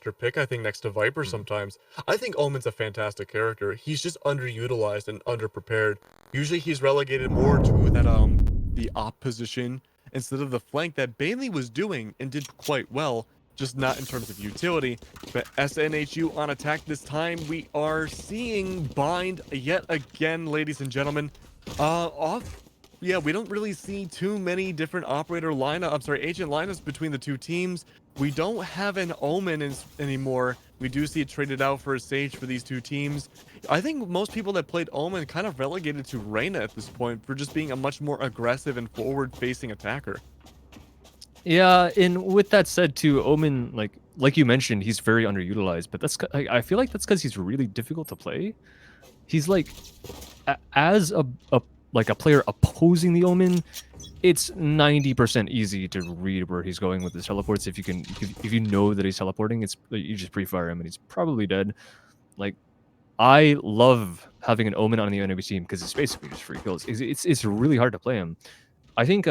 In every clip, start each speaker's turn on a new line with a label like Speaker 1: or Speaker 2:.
Speaker 1: monster pick, I think, next to Viper sometimes. I think Omen's a fantastic character. He's just underutilized and underprepared. Usually he's relegated more to that the op position instead of the flank that Bailey was doing and did quite well, just not in terms of utility. But SNHU on attack this time. We are seeing Bind yet again, ladies and gentlemen. Yeah, we don't really see too many different operator agent lineups between the two teams. We don't have an Omen anymore. We do see it traded out for a Sage for these two teams. I think most people that played Omen kind of relegated to Reyna at this point for just being a much more aggressive and forward-facing attacker.
Speaker 2: Yeah, and with that said too, Omen, like you mentioned, he's very underutilized, but I feel like that's because he's really difficult to play. He's like, as a player opposing the Omen, it's 90% easy to read where he's going with his teleports. If you know that he's teleporting, you just pre-fire him and he's probably dead. Like, I love having an Omen on the enemy team because it's basically just free kills. It's really hard to play him. I think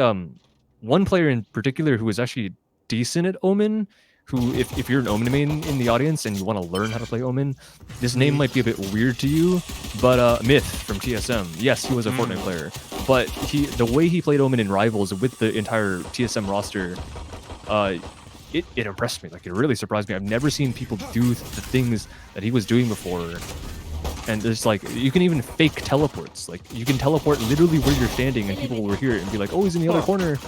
Speaker 2: one player in particular who is actually decent at Omen, who if you're an Omen main in the audience and you want to learn how to play Omen, this name might be a bit weird to you, but Myth from TSM. Yes, he was a Fortnite player, but the way he played Omen in Rivals with the entire TSM roster, it impressed me. Like, it really surprised me. I've never seen people do the things that he was doing before. And there's like, you can even fake teleports. Like, you can teleport literally where you're standing and people will hear it and be like, oh, he's in the other corner.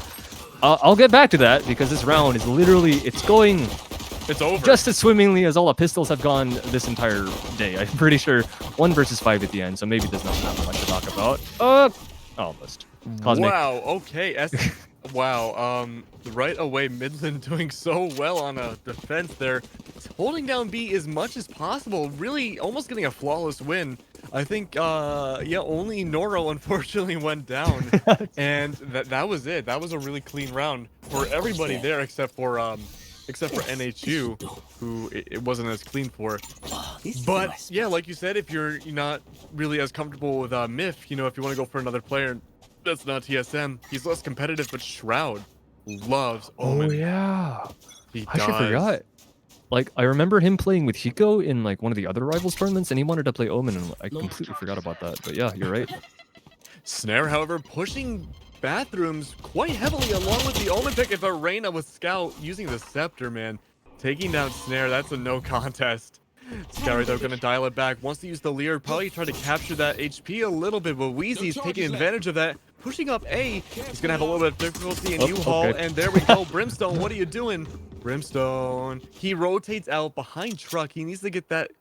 Speaker 2: I'll get back to that because this round is literally, it's over just as swimmingly as all the pistols have gone this entire day. I'm pretty sure 1 versus 5 at the end, so maybe there's not that much to talk about. Almost. Cosmic.
Speaker 1: Wow, okay. Wow, right away, Midland doing so well on a defense there. Holding down B as much as possible, really almost getting a flawless win. I think, yeah, only Noro unfortunately went down, and that was it. That was a really clean round for everybody there except for NHU, who it wasn't as clean for. But yeah, like you said, if you're not really as comfortable with Myth, if you want to go for another player that's not TSM, he's less competitive, but Shroud loves Omen.
Speaker 2: Oh yeah,
Speaker 1: I
Speaker 2: should forgot. Like, I remember him playing with Hiko in like one of the other Rivals tournaments, and he wanted to play Omen, and I completely forgot about that. But yeah, you're right.
Speaker 1: Snare, however, pushing bathrooms quite heavily along with the Omen pick. If Reyna with Scout using the Scepter, man, taking down Snare, that's a no contest. Scout, though, gonna dial it back. Wants to use the Leer, probably try to capture that HP a little bit, but Wheezy's taking advantage of that. Pushing up A, he's gonna have a little bit of difficulty in U-Haul, and there we go. Brimstone, what are you doing? Brimstone, he rotates out behind Truck. He needs to get that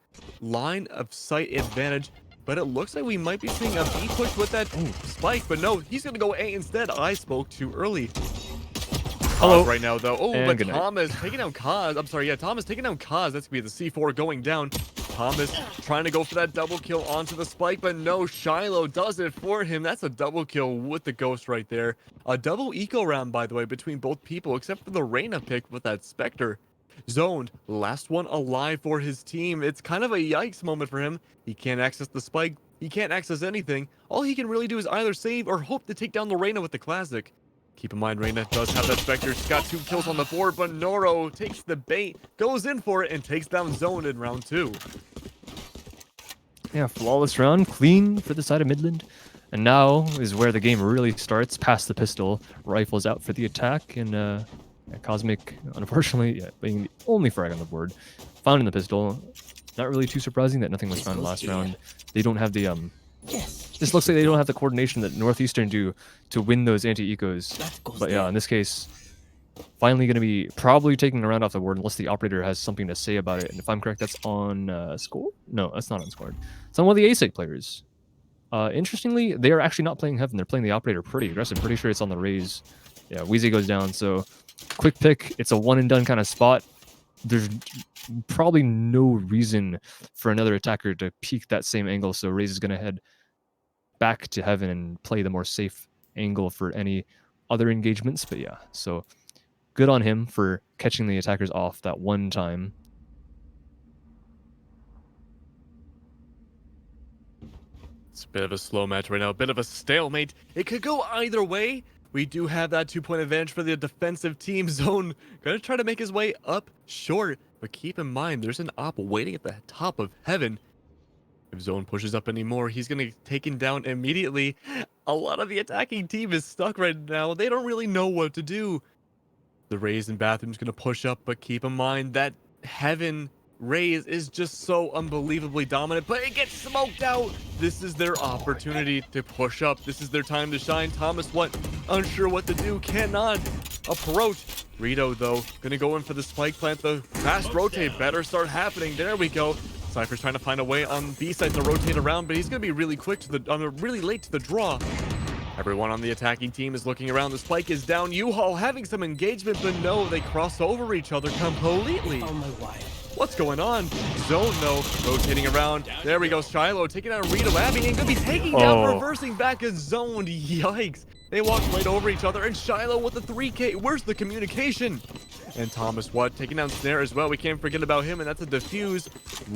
Speaker 1: line of sight advantage, but it looks like we might be seeing a B push with that spike, but no, he's gonna go A instead. I spoke too early. Hello. Right now, though. Oh, and but Thomas taking down Kaz. I'm sorry, yeah, Thomas taking down Kaz. That's gonna be the C4 going down. Thomas trying to go for that double kill onto the spike, but no, Shiloh does it for him. That's a double kill with the Ghost right there. A double eco round, by the way, between both people, except for the Reyna pick with that Spectre. Zoned, last one alive for his team. It's kind of a yikes moment for him. He can't access the spike. He can't access anything. All he can really do is either save or hope to take down the Reyna with the Classic. Keep in mind, Reyna does have that Spectre. She's got 2 kills on the board, but Noro takes the bait, goes in for it, and takes down Zone in round 2.
Speaker 2: Yeah, flawless round, clean for the side of Midland. And now is where the game really starts, past the pistol. Rifles out for the attack, and Cosmic, unfortunately, being the only frag on the board. Found in the pistol. Not really too surprising that nothing was found last round. They don't have the, this looks like they don't have the coordination that Northeastern do to win those anti-ecos. But yeah, in this case, finally going to be probably taking a round off the board unless the operator has something to say about it. And if I'm correct, that's on score? No, that's not on score. It's on one of the ASIC players. Interestingly, they are actually not playing Heaven. They're playing the operator pretty aggressive. Pretty sure it's on the Raze. Yeah, Wheezy goes down. So quick pick. It's a one and done kind of spot. There's probably no reason for another attacker to peek that same angle. So Raze is going to head back to Heaven and play the more safe angle for any other engagements. But yeah, so good on him for catching the attackers off that one time.
Speaker 1: It's a bit of a slow match right now, a bit of a stalemate. It could go either way. We do have that 2-point advantage for the defensive team. Zone gonna try to make his way up short, But keep in mind, there's an op waiting at the top of heaven. If Zone pushes up anymore, he's going to get taken down immediately. A lot of the attacking team is stuck right now. They don't really know what to do. The Raze and Bathroom's going to push up, but keep in mind that Heaven Raze is just so unbelievably dominant, but it gets smoked out. This is their opportunity to push up. This is their time to shine. Thomas, what? Unsure what to do. Cannot approach. Rito, though, going to go in for the spike plant. The fast rotate better start happening. There we go. Cypher's trying to find a way on B side to rotate around, but he's going to be really quick to the, really late to the draw. Everyone on the attacking team is looking around. The spike is down. U-Haul having some engagement, but no, they cross over each other completely.
Speaker 3: Oh my wire.
Speaker 1: What's going on? Zone, though, rotating around. There we go. Shiloh taking out Rito. Abby and going to be taking down, reversing back as zoned. Yikes. They walk right over each other, and Shiloh with the 3K. Where's the communication? And Thomas, what? Taking down Snare as well. We can't forget about him, and that's a defuse.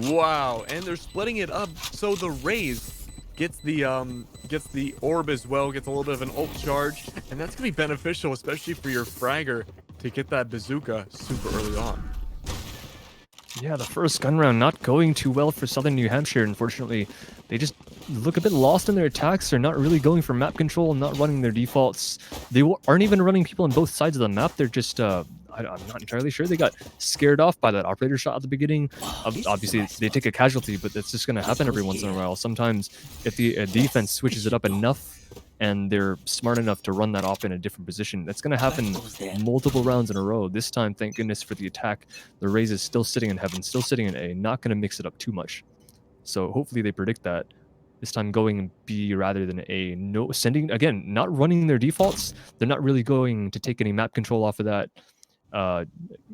Speaker 1: Wow. And they're splitting it up, so the Raze gets the orb as well, gets a little bit of an ult charge, and that's gonna be beneficial, especially for your fragger, to get that bazooka super early on.
Speaker 2: Yeah, the first gun round not going too well for Southern New Hampshire. Unfortunately, they just look a bit lost in their attacks. They're not really going for map control, not running their defaults. They aren't even running people on both sides of the map. They're just I'm not entirely sure. They got scared off by that operator shot at the beginning. Obviously, they take a casualty, but that's just going to happen every once in a while. Sometimes, if the defense switches it up enough and they're smart enough to run that off in a different position, that's going to happen multiple rounds in a row. This time, thank goodness for the attack, the Raze is still sitting in heaven, still sitting in A, not going to mix it up too much. So hopefully they predict that. This time going B rather than A. No, sending, again, not running their defaults. They're not really going to take any map control off of that.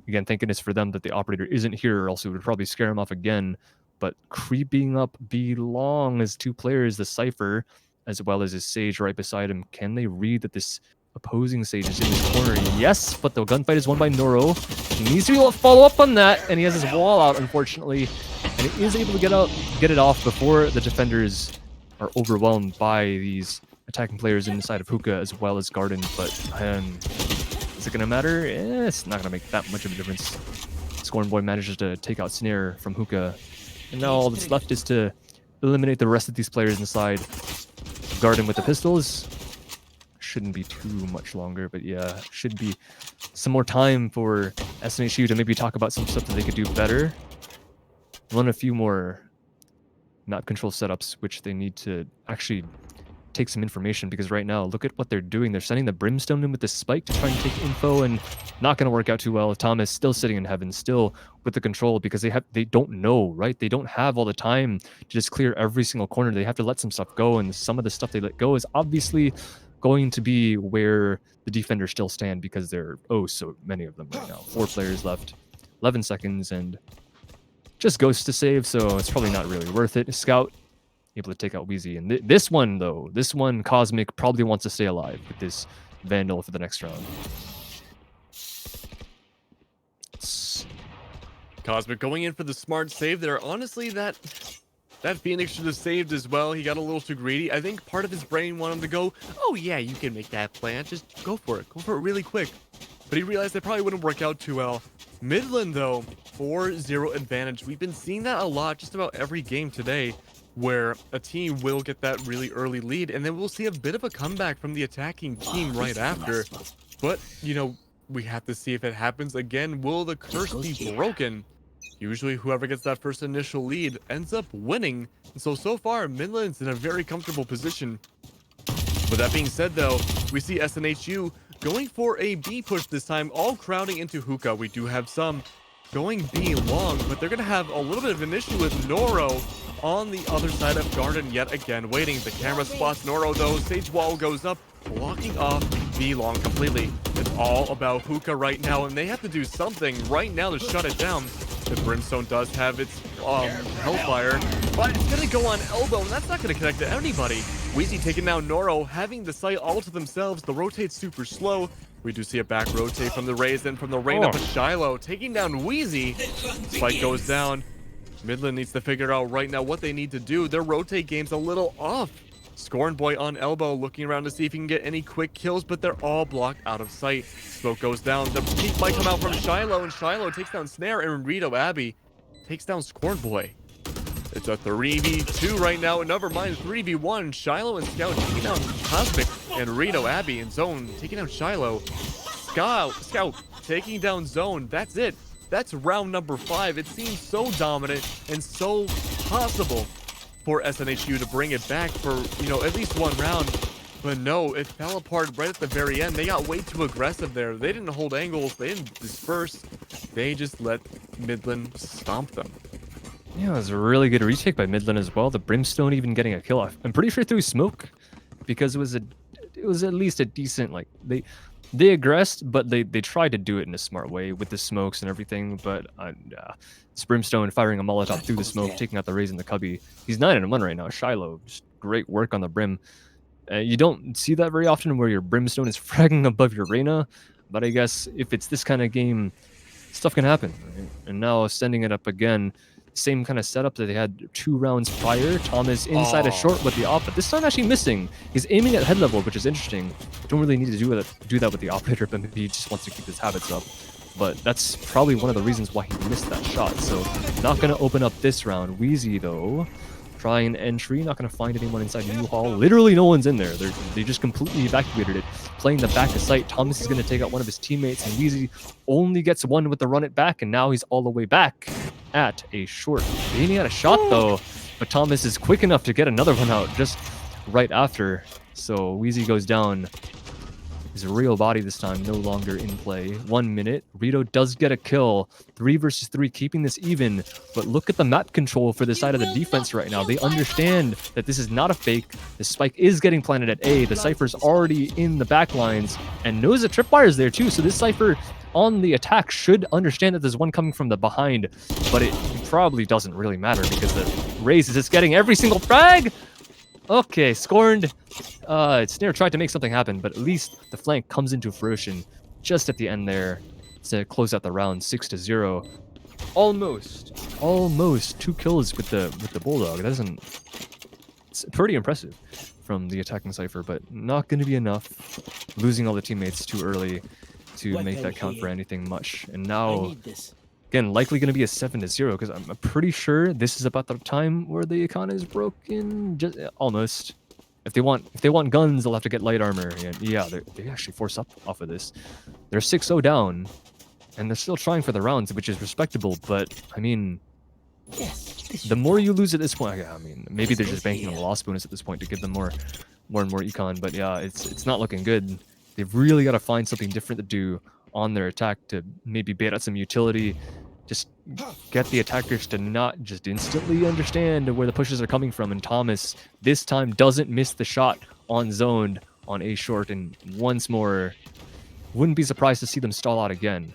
Speaker 2: Again, thank goodness for them that the operator isn't here, or else it would probably scare him off again. But creeping up B long as two players, the Cypher as well as his Sage right beside him. Can they read that this opposing Sage is in his corner? Yes, but the gunfight is won by Noro. He needs to follow up on that, and he has his wall out, unfortunately. And he is able to get it off before the defenders are overwhelmed by these attacking players inside of Hookah as well as Garden. But is it going to matter? It's not going to make that much of a difference. Scorn Boy manages to take out Snare from Hookah. And now all that's left is to eliminate the rest of these players inside. Garden with the pistols. Shouldn't be too much longer, but yeah, should be some more time for SNHU to maybe talk about some stuff that they could do better. Run a few more map control setups, which they need to actually take some information, because right now, look at what they're doing. They're sending the Brimstone in with the spike to try and take info, and not going to work out too well. Thomas still sitting in heaven, still with the control, because they don't know, right? They don't have all the time to just clear every single corner. They have to let some stuff go, and some of the stuff they let go is obviously going to be where the defenders still stand, because there are so many of them right now. 4 players left, 11 seconds, and just Ghost to save, so it's probably not really worth it. Scout able to take out Wheezy. And this one, though, Cosmic probably wants to stay alive with this Vandal for the next round.
Speaker 1: Cosmic going in for the smart save there. Honestly, that Phoenix should have saved as well. He got a little too greedy. I think part of his brain wanted him to go, oh yeah, you can make that plant. Just go for it. Go for it really quick. But he realized that probably wouldn't work out too well. Midland, though, 4-0 advantage. We've been seeing that a lot just about every game today, where a team will get that really early lead, and then we'll see a bit of a comeback from the attacking team right after. But, you know, we have to see if it happens again. Will the curse be broken? Usually whoever gets that first initial lead ends up winning. And so far, Midland's in a very comfortable position. With that being said, though, we see SNHU going for a B push this time, all crowding into Hookah. We do have some going B long, but they're going to have a little bit of an issue with Noro on the other side of Garden yet again, waiting. The camera spots Noro, though. Sage wall goes up, blocking off B long completely. It's all about Hookah right now, and they have to do something right now to shut it down. The Brimstone does have its Hellfire, but it's going to go on Elbow, and that's not going to connect to anybody. Wheezy taking down Noro, having the site all to themselves. The rotate's super slow. We do see a back rotate from the Raze, then from the rain up a Shiloh, taking down Wheezy. Spike goes down. Midland needs to figure out right now what they need to do. Their rotate game's a little off. Scorn Boy on elbow, looking around to see if he can get any quick kills, but they're all blocked out of sight. Smoke goes down. The peek might come out from Shiloh, and Shiloh takes down Snare, and Rito Abbey takes down Scorn Boy. It's a 3v2 right now, and never mind 3v1. Shiloh and Scout taking down Cosmic, and Rito Abbey in zone taking down Shiloh. Scout taking down zone. That's it. That's round number 5. It seems so dominant and so possible for SNHU to bring it back for, you know, at least one round. But no, it fell apart right at the very end. They got way too aggressive there. They didn't hold angles. They didn't disperse. They just let Midland stomp them.
Speaker 2: Yeah, it was a really good retake by Midland as well. The Brimstone even getting a kill off. I'm pretty sure through smoke, because it was at least a decent, like, they aggressed, but they tried to do it in a smart way with the smokes and everything. But it's Brimstone firing a Molotov through the smoke, taking out the Raze and the Cubby. He's 9-1 right now. Shiloh, just great work on the Brim. You don't see that very often where your Brimstone is fragging above your Reyna, but I guess if it's this kind of game, stuff can happen. Right? And now sending it up again, same kind of setup that they had 2 rounds prior. Thomas inside a short with the op, but this time actually missing. He's aiming at head level, which is interesting. Don't really need to do that with the operator, but maybe he just wants to keep his habits up. But that's probably one of the reasons why he missed that shot. So not going to open up this round. Wheezy, though, trying entry. Not going to find anyone inside U-Haul. Literally no one's in there. They just completely evacuated it. Playing the back of sight. Thomas is going to take out one of his teammates, and Wheezy only gets one with the run it back, and now he's all the way back at a short. He had a shot, though, but Thomas is quick enough to get another one out just right after. So Wheezy goes down. His real body this time no longer in play. 1 minute. Rito does get a kill. 3 versus 3, keeping this even. But look at the map control for the side of the defense right now. They understand that this is not a fake. The spike is getting planted at A. The Cypher's already in the back lines and knows the tripwire is there too. So this Cypher on the attack should understand that there's one coming from the behind. But it probably doesn't really matter because the Raze is just getting every single frag. Okay, Scorned. Snare tried to make something happen, but at least the flank comes into fruition just at the end there to close out the round 6-0. Almost 2 kills with the Bulldog. It's pretty impressive from the attacking Cypher, but not going to be enough. Losing all the teammates too early to make that count for anything much. And now, again, likely going to be a 7-0 because I'm pretty sure this is about the time where the icon is broken. Just almost. If they want guns, they'll have to get light armor. And yeah, they actually force up off of this. They're 6-0 down, and they're still trying for the rounds, which is respectable. But I mean, the more you lose at this point, I mean, maybe they're just banking on the loss bonus at this point to give them more and more econ. But yeah, it's not looking good. They've really got to find something different to do on their attack to maybe bait out some utility. Just get the attackers to not just instantly understand where the pushes are coming from. And Thomas, this time, doesn't miss the shot on zoned on A short. And once more, wouldn't be surprised to see them stall out again.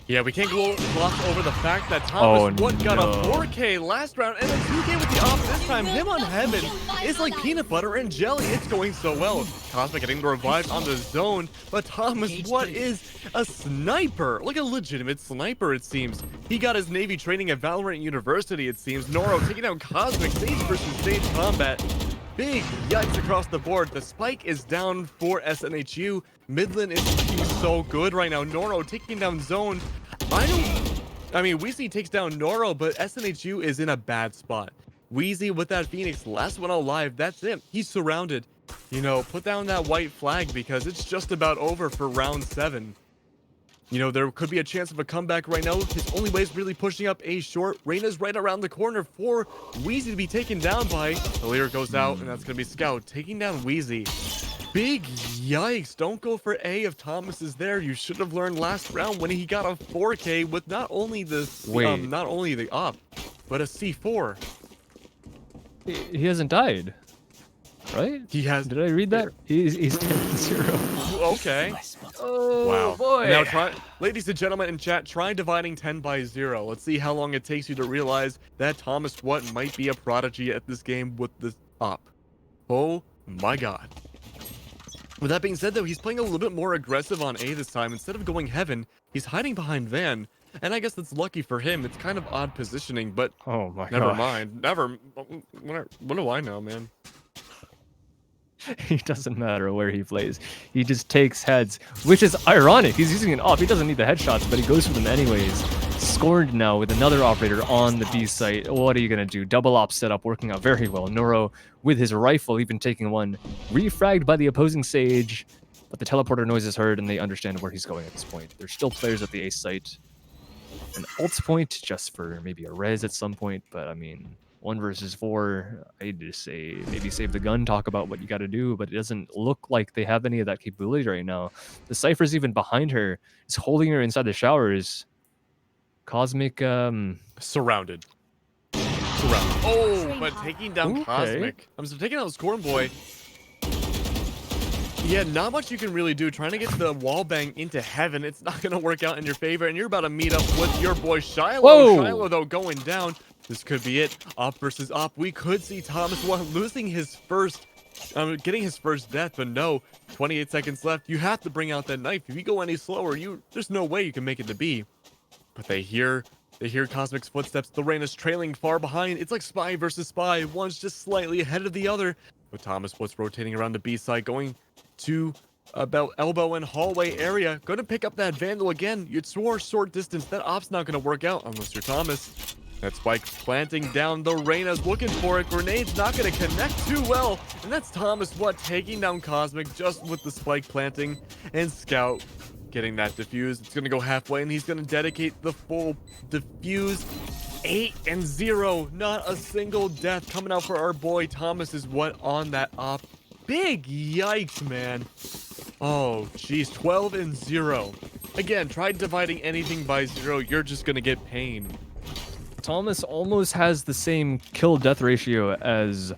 Speaker 1: Yeah, we can't gloss over the fact that Thomas got a 4K last round and a 2K with the off this time. Him on Heaven is like peanut butter and jelly. It's going so well. Cosmic getting the revive on the zone, but Thomas, what is a sniper? Like a legitimate sniper, it seems. He got his Navy training at Valorant University, it seems. Noro taking down Cosmic, stage versus stage combat. Big yikes across the board. The spike is down for SNHU. Midland is looking so good right now. Noro taking down zone. I mean, Weezy takes down Noro, but SNHU is in a bad spot. Weezy with that Phoenix, last one alive. That's it. He's surrounded. You know, put down that white flag because it's just about over for round 7. You know, there could be a chance of a comeback right now. His only way is really pushing up A short. Reyna's right around the corner for Weezy to be taken down by. The leader goes out, and that's going to be Scout taking down Weezy. Big yikes. Don't go for A if Thomas is there. You should have learned last round when he got a 4K with not only the op, but a C4.
Speaker 2: He hasn't died, right?
Speaker 1: He has.
Speaker 2: Did I read that? He's 10-0.
Speaker 1: Okay.
Speaker 2: Oh,
Speaker 1: wow.
Speaker 2: boy.
Speaker 1: Now, ladies and gentlemen in chat, try dividing 10 by 0. Let's see how long it takes you to realize that Thomas might be a prodigy at this game with this op. Oh my god. With that being said, though, he's playing a little bit more aggressive on A this time. Instead of going Heaven, he's hiding behind Van. And I guess that's lucky for him. It's kind of odd positioning, but
Speaker 2: Oh my
Speaker 1: never
Speaker 2: god.
Speaker 1: mind. What do I know, man?
Speaker 2: It doesn't matter where he plays. He just takes heads, which is ironic. He's using an op. He doesn't need the headshots, but he goes for them anyways. Scorned now with another operator on the B site. What are you going to do? Double op setup working out very well. Noro with his rifle even taking one. Refragged by the opposing Sage, but the teleporter noise is heard and they understand where he's going at this point. There's still players at the A site. An ult point just for maybe a res at some point, but I mean... 1 versus 4, I'd just say maybe save the gun, talk about what you got to do, but it doesn't look like they have any of that capability right now. The Cypher's even behind her. It's holding her inside the showers. Cosmic,
Speaker 1: Surrounded. Oh, but taking down
Speaker 2: Okay.
Speaker 1: Cosmic. I'm so taking out Scorn Boy. Yeah, not much you can really do. Trying to get the wall bang into heaven, it's not going to work out in your favor, and you're about to meet up with your boy Shiloh.
Speaker 2: Whoa.
Speaker 1: Shiloh, though, going down. This could be it. Op versus op. We could see Thomas losing his first, getting his first death, but no. 28 seconds left. You have to bring out that knife. If you go any slower, there's no way you can make it to B. But they hear Cosmic's footsteps. The Reyna's trailing far behind. It's like Spy versus Spy. One's just slightly ahead of the other. But Thomas What's rotating around the B side, going to about elbow and hallway area. Going to pick up that Vandal again. It's more short distance. That op's not going to work out unless you're Thomas. That Spike planting down. The Reyna's looking for it. Grenade's not going to connect too well. And that's Thomas taking down Cosmic just with the Spike planting. And Scout getting that defuse. It's going to go halfway, and he's going to dedicate the full defuse. 8-0. Not a single death coming out for our boy. Thomas is on that op. Big yikes, man. Oh, jeez. 12-0. Again, try dividing anything by 0. You're just going to get pain.
Speaker 2: Thomas almost has the same kill-death ratio as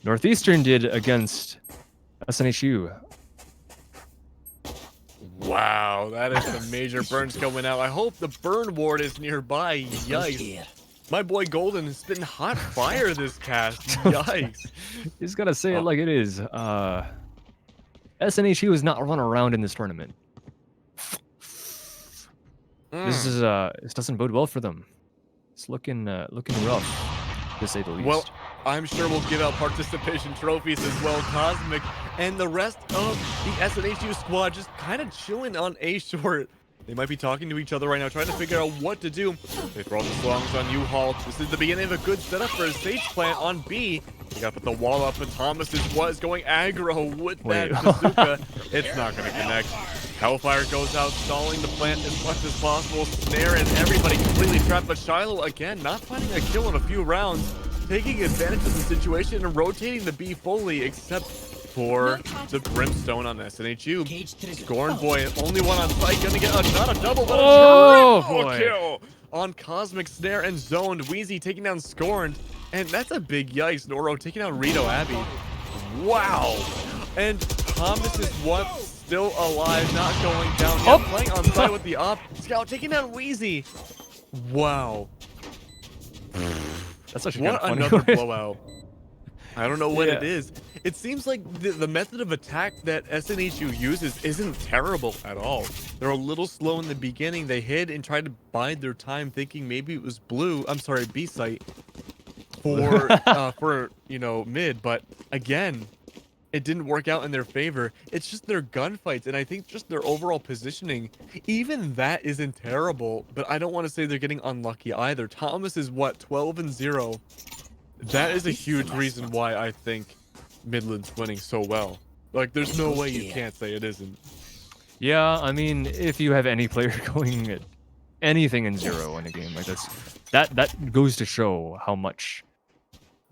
Speaker 2: Northeastern did against SNHU.
Speaker 1: Wow, that is some major burns coming out. I hope the burn ward is nearby. Yikes. My boy Golden is spitting hot fire this cast. Yikes.
Speaker 2: He's got to say it like it is. SNHU is not run around in this tournament. This doesn't bode well for them. It's looking rough, to say the least.
Speaker 1: Well, I'm sure we'll give out participation trophies as well. Cosmic and the rest of the SNHU squad just kind of chilling on A short. They might be talking to each other right now, trying to figure out what to do. They throw the slongs on U-Haul. This is the beginning of a good setup for a Sage plant on B. You gotta put the wall up, but Thomas was going aggro with that bazooka. It's not gonna connect. Hellfire goes out, stalling the plant as much as possible. Snare and everybody completely trapped, but Shiloh, again, not finding a kill in a few rounds. Taking advantage of the situation and rotating the B fully, except for the Brimstone on SNHU. Scorn Boy, only one on site, gonna get not a double, but a triple kill on Cosmic, Snare, and Zoned. Wheezy taking down Scorned, and that's a big yikes. Noro taking down Rito Abbey. Wow. And Thomas is still alive, not going down yet. Playing on site with the op. Scout taking down Wheezy. Wow.
Speaker 2: That's actually
Speaker 1: what
Speaker 2: kind of
Speaker 1: another blowout. I don't know what it is. It seems like the method of attack that SNHU uses isn't terrible at all. They're a little slow in the beginning. They hid and tried to bide their time, thinking maybe it was B site for mid, but again, it didn't work out in their favor. It's just their gunfights, and I think just their overall positioning, even that isn't terrible, but I don't want to say they're getting unlucky either. Thomas is 12-0. That is a huge reason why I think Midland's winning so well. Like, there's no way you can't say it isn't.
Speaker 2: Yeah, I mean, if you have any player going at anything in 0 in a game like this, that goes to show how much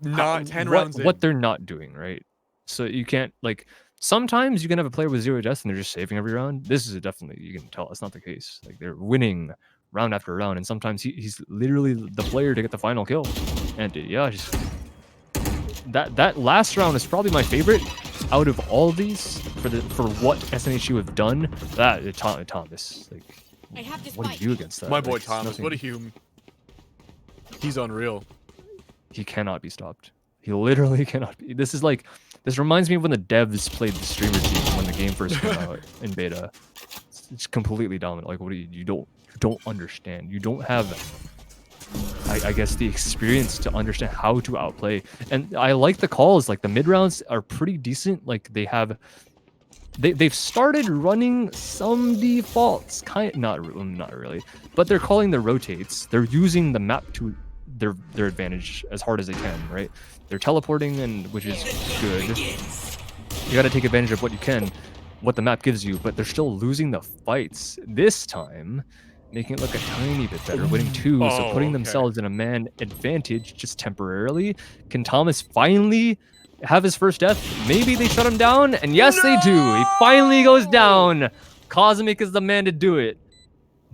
Speaker 1: 10 rounds in.
Speaker 2: What they're not doing, right? So you can't, like, sometimes you can have a player with 0 deaths and they're just saving every round. This is definitely, you can tell, it's not the case. Like, they're winning round after round, and sometimes he's literally the player to get the final kill. And yeah, just that last round is probably my favorite out of all these for what SNHU have done. Thomas, like, what do you do against that?
Speaker 1: My boy
Speaker 2: Like,
Speaker 1: Thomas, what a human. He's unreal.
Speaker 2: He cannot be stopped. He literally cannot be. This reminds me of when the devs played the streamer team when the game first came out in beta. it's completely dominant. Like, what do you don't understand. You don't have, I guess, the experience to understand how to outplay. And I like the calls. Like the mid rounds are pretty decent. Like they've started running some defaults, not really, but they're calling the rotates. They're using the map to their advantage as hard as they can, right? They're teleporting, and which is good. You got to take advantage of what you can, what the map gives you, but they're still losing the fights this time, making it look a tiny bit better, winning 2, so putting themselves in a man advantage just temporarily. Can Thomas finally have his first death? Maybe they shut him down, and yes, they do. He finally goes down. Cosmic is the man to do it.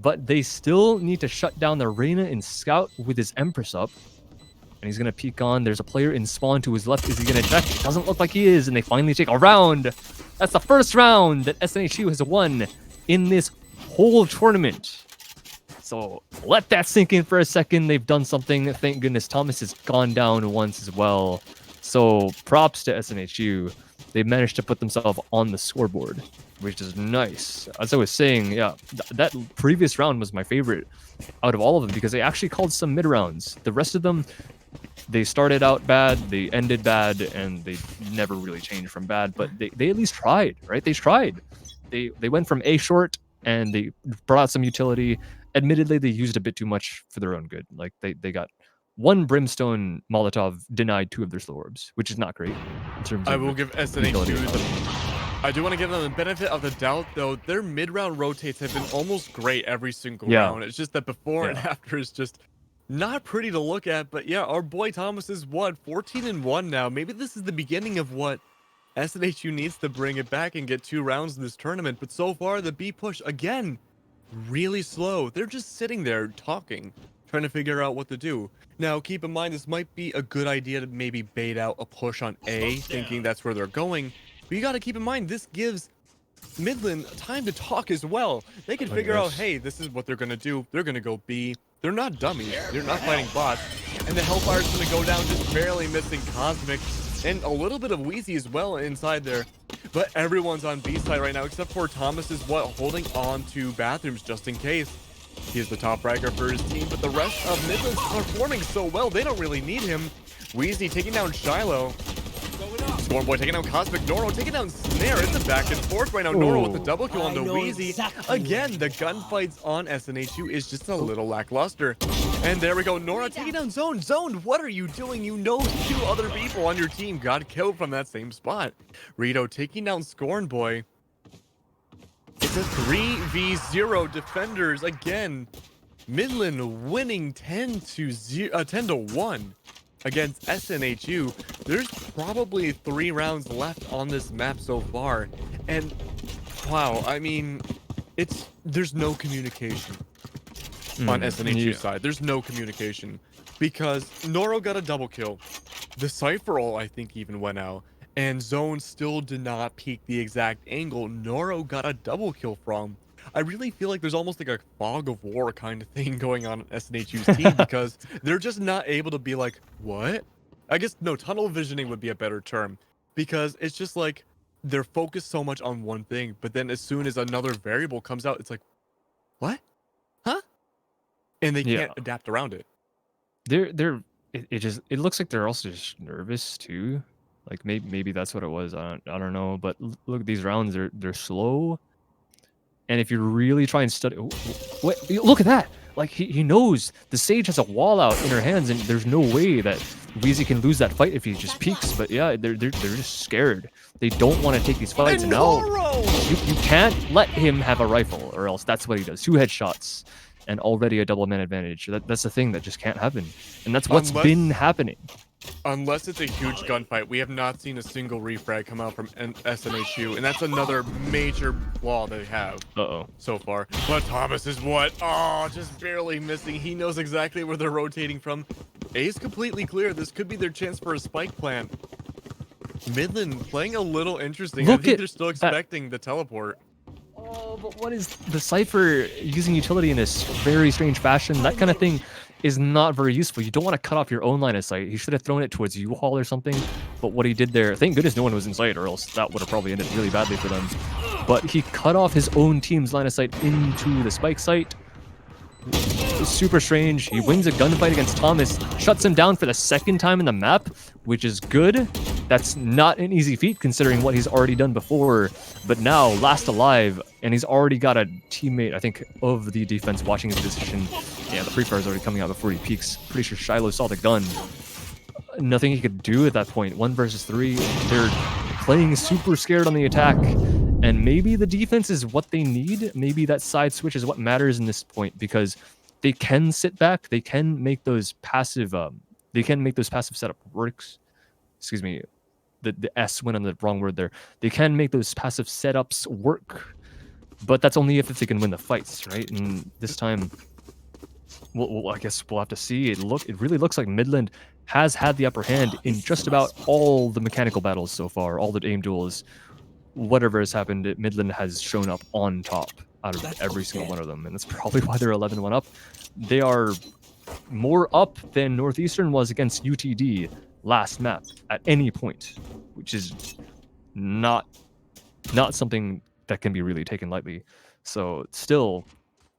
Speaker 2: But they still need to shut down the Reyna in Scout with his Empress up. And he's going to peek on. There's a player in spawn to his left. Is he going to check? It doesn't look like he is, and they finally take a round. That's the first round that SNHU has won in this whole tournament. So let that sink in for a second. They've done something. Thank goodness Thomas has gone down once as well. So props to SNHU. They managed to put themselves on the scoreboard, which is nice. As I was saying, yeah, that previous round was my favorite out of all of them because they actually called some mid rounds. The rest of them, they started out bad, they ended bad, and they never really changed from bad, but they at least tried, right? They tried. They went from A short and they brought out some utility. Admittedly, they used a bit too much for their own good. Like they got one Brimstone Molotov denied 2 of their slow orbs, which is not great in terms of
Speaker 1: I will give SNH2 I do want to give them the benefit of the doubt, though. Their mid-round rotates have been almost great every single round. It's just that before and after is just not pretty to look at. But yeah, our boy Thomas is what, 14-1 now. Maybe this is the beginning of what SNHU needs to bring it back and get 2 rounds in this tournament. But so far, the B push, again, really slow. They're just sitting there talking, trying to figure out what to do. Now, keep in mind, this might be a good idea to maybe bait out a push on A, thinking that's where they're going. But you got to keep in mind, this gives Midland time to talk as well. They can figure out, hey, this is what they're going to do. They're going to go B. They're not dummies. They're not fighting bots. And the Hellfire's going to go down, just barely missing Cosmic. And a little bit of Wheezy as well inside there. But everyone's on B side right now, except for Thomas is holding on to bathrooms just in case. He is the top fragger for his team, but the rest of Midland's performing so well, they don't really need him. Wheezy taking down Shiloh. Stormboy taking down Cosmic. Noro taking down Snare. It's a back and forth right now. Noro with the double kill on the Wheezy. Again, the gunfights on SNHU is just a little lackluster. And there we go. Nora taking down Zone. Zone, what are you doing? You know 2 other people on your team got killed from that same spot. Rito taking down Scornboy. It's a 3v0 defenders again. Midland winning 10-1 against SNHU. There's probably 3 rounds left on this map so far, and wow, I mean, there's no communication on SNHU side. There's no communication because Noro got a double kill. The Cypher ult, I think, even went out. And Zone still did not peek the exact angle Noro got a double kill from. I really feel like there's almost like a fog of war kind of thing going on SNHU's team because they're just not able to be like, what? I guess, no, tunnel visioning would be a better term because it's just like they're focused so much on one thing, but then as soon as another variable comes out, it's like, what? Huh? And they can't adapt around it.
Speaker 2: It looks like they're also just nervous too. Like maybe that's what it was. I don't know. But look, these rounds they're slow. And if you really try and study, look at that! Like he knows the Sage has a wall out in her hands, and there's no way that Wheezy can lose that fight if he just peeks. But yeah, they're just scared. They don't want to take these fights. And now you can't let him have a rifle, or else that's what he does. 2 headshots, and already a double man advantage. That's the thing that just can't happen, and that's what's been happening.
Speaker 1: Unless it's a huge gunfight, we have not seen a single refrag come out from SNHU, and that's another major flaw they have so far. But Thomas is what? Oh, just barely missing. He knows exactly where they're rotating from. A's completely clear. This could be their chance for a spike plant. Midland playing a little interesting. I think they're still expecting the teleport.
Speaker 2: Oh, but what is the Cypher using utility in this very strange fashion? That kind of thing is not very useful. You don't want to cut off your own line of sight. He should have thrown it towards U-Haul or something. But what he did there, thank goodness no one was in sight, or else that would have probably ended really badly for them. but he cut off his own team's line of sight into the spike site. Super strange. He wins a gunfight against Thomas, shuts him down for the second time in the map, which is good. That's not an easy feat considering what he's already done before. But now, last alive, and he's already got a teammate, I think, of the defense watching his position. Yeah, the pre-fire is already coming out before he peeks. Pretty sure Shiloh saw the gun. Nothing he could do at that point. 1 versus 3. They're playing super scared on the attack. And maybe the defense is what they need. Maybe that side switch is what matters in this point, because they can sit back. They can make those passive. They can make those passive setup works. Excuse me, the S went on the wrong word there. They can make those passive setups work, but that's only if they can win the fights, right? And this time, I guess we'll have to see. It really looks like Midland has had the upper hand in just about all the mechanical battles so far, all the aim duels. Whatever has happened, Midland has shown up on top out of every single one of them, and that's probably why they're 11-1 up. They are more up than Northeastern was against UTD last map at any point, which is not something that can be really taken lightly. So still,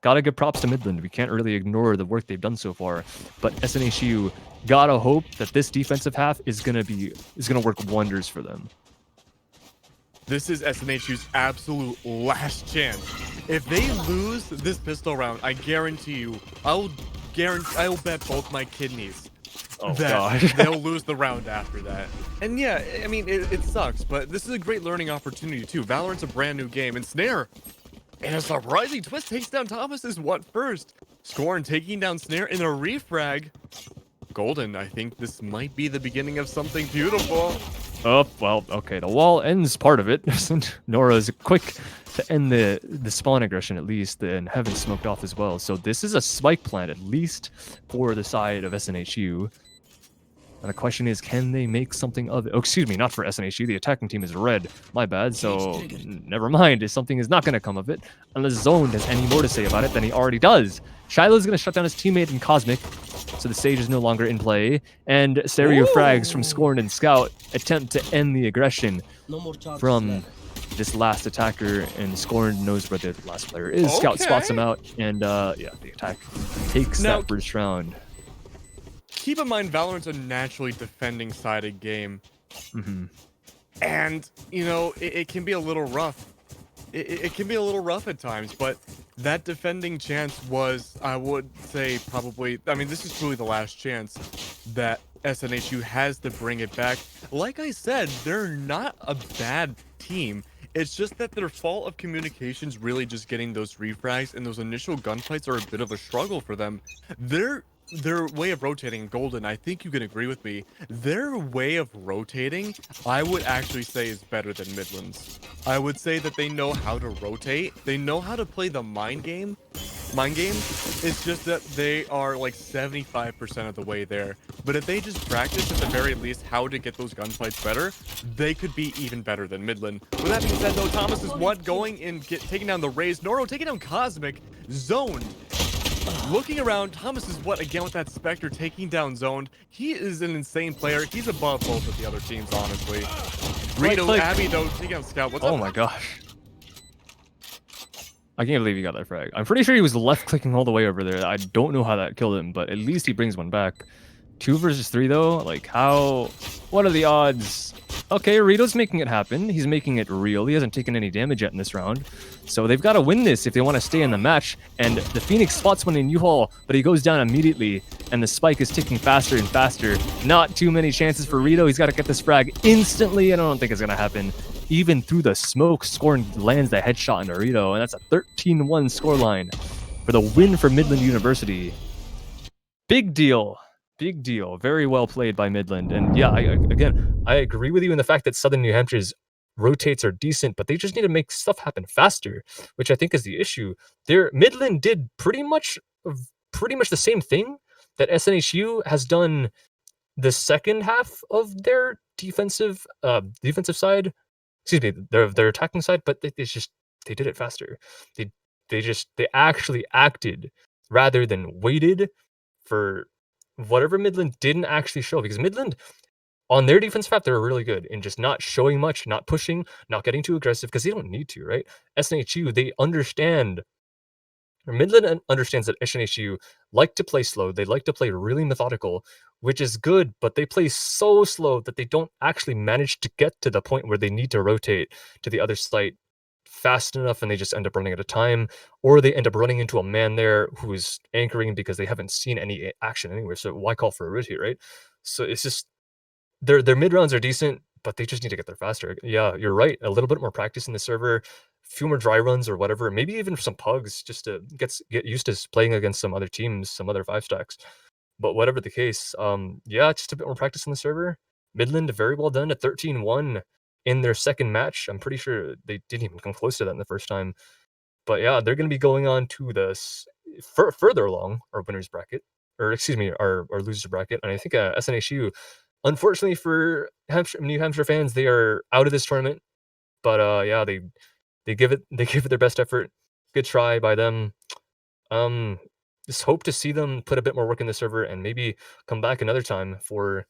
Speaker 2: gotta give props to Midland. We can't really ignore the work they've done so far, but SNHU gotta hope that this defensive half is gonna work wonders for them.
Speaker 1: This is SNHU's absolute last chance. If they lose this pistol round, I guarantee you, I'll bet both my kidneys that they'll lose the round after that. And yeah, I mean, it sucks, but this is a great learning opportunity too. Valorant's a brand new game, and Snare, in a surprising twist, takes down Thomas's what first. Scorn taking down Snare in a refrag. Golden, I think this might be the beginning of something beautiful.
Speaker 2: Oh, well, okay, the wall ends part of it. Nora is quick to end the spawn aggression at least, and Heaven smoked off as well. So this is a spike plant, at least for the side of SNHU. And the question is, can they make something of it? Oh, excuse me, not for SNHU. The attacking team is red. My bad, so never mind. Something is not going to come of it, unless Zone has any more to say about it than he already does. Shiloh's going to shut down his teammate in Cosmic, so the stage is no longer in play. And stereo frags from Scorn and Scout attempt to end the aggression from this last attacker, and Scorn knows where the last player is. Okay. Scout spots him out, and yeah, the attack takes that first round.
Speaker 1: Keep in mind, Valorant's a naturally defending-sided game. And, you know, it can be a little rough. It can be a little rough at times, but that defending chance was, I would say, probably... I mean, this is truly the last chance that SNHU has to bring it back. Like I said, they're not a bad team. It's just that their fault of communications really just getting those refrags, and those initial gunfights are a bit of a struggle for them. Their way of rotating, Golden, I think you can agree with me, their way of rotating, I would actually say is better than Midland's. I would say that they know how to rotate. They know how to play the mind game. It's just that they are like 75% of the way there. But if they just practice at the very least how to get those gunfights better, they could be even better than Midland. With that being said, though, Thomas is going and taking down the Raze. Noro taking down Cosmic. Zoned. Looking around, Thomas is again with that Spectre taking down Zoned. He is an insane player. He's above both of the other teams, honestly. Rito, Abby, though, taking down Scout. What's up?
Speaker 2: Oh my gosh. I can't believe he got that frag. I'm pretty sure he was left-clicking all the way over there. I don't know how that killed him, but at least he brings one back. 2 versus 3, though? Like, how... What are the odds? Okay, Rito's making it happen. He's making it real. He hasn't taken any damage yet in this round. So they've got to win this if they want to stay in the match. And the Phoenix spots one in U-Haul, but he goes down immediately. And the spike is ticking faster and faster. Not too many chances for Rito. He's got to get this frag instantly, and I don't think it's going to happen. Even through the smoke, Scorn lands the headshot into Rito, and that's a 13-1 scoreline for the win for Midland University. Big deal. Big deal. Very well played by Midland. And yeah, I agree with you in the fact that Southern New Hampshire's rotates are decent, but they just need to make stuff happen faster, which I think is the issue. Midland did pretty much the same thing that SNHU has done the second half of their defensive side. Excuse me, their attacking side, but they did it faster. They actually acted rather than waited for whatever Midland didn't actually show, because Midland on their defense path, they're really good in just not showing much, not pushing, not getting too aggressive because they don't need to, right? SNHU, they understand, or Midland understands that SNHU like to play slow. They like to play really methodical, which is good, but they play so slow that they don't actually manage to get to the point where they need to rotate to the other site fast enough, and they just end up running out of time, or they end up running into a man there who is anchoring because they haven't seen any action anywhere. So why call for a route here, right? So it's just their mid rounds are decent, but they just need to get there faster. Yeah, you're right. A little bit more practice in the server, few more dry runs or whatever, maybe even some pugs just to get used to playing against some other teams, some other 5 stacks. But whatever the case, yeah, just a bit more practice in the server. Midland very well done at 13-1 in their second match. I'm pretty sure they didn't even come close to that in the first time. But yeah, they're going to be going on to the further along our winners bracket, or excuse me, our losers bracket. And I think SNHU, unfortunately for New Hampshire fans, they are out of this tournament. But yeah, they give it their best effort. Good try by them. Just hope to see them put a bit more work in the server and maybe come back another time for